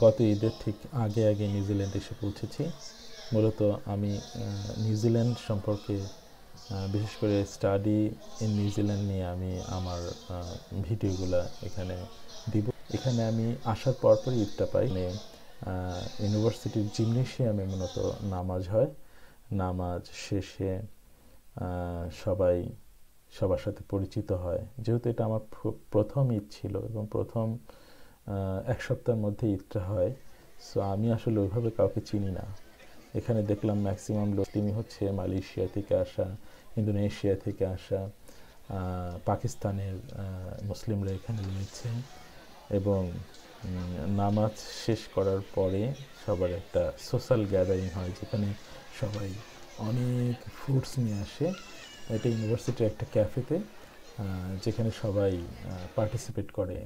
গত ঈদের ঠিক আগে আগে নিউজিল্যান্ড এসে পৌঁছেছি। মূলত আমি নিউজিল্যান্ড সম্পর্কে বিশেষ করে স্টাডি ইন নিউজিল্যান্ড নিয়ে আমি আমার ভিডিওগুলো এখানে দিব। এখানে আমি আসার পরপরই ঈদটা পাই। ইউনিভার্সিটির জিমনেশিয়ামে মূলত নামাজ হয়। নামাজ শেষে সবাই সবার সাথে পরিচিত হয়। যেহেতু এটা আমার প্রথম ঈদ ছিল এবং প্রথম এক সপ্তাহের মধ্যে ঈদটা হয়, সো আমি আসলে ওইভাবে কাউকে চিনি না। এখানে দেখলাম ম্যাক্সিমাম লোক হচ্ছে মালয়েশিয়া থেকে আসা, ইন্দোনেশিয়া থেকে আসা, পাকিস্তানের মুসলিমরা এখানে রয়েছে। এবং নামাজ শেষ করার পরে সবার একটা সোশ্যাল গ্যাদারিং হয়, যেখানে সবাই অনেক ফুডস নিয়ে আসে। এটা ইউনিভার্সিটির একটা ক্যাফেতে, যেখানে সবাই পার্টিসিপেট করে।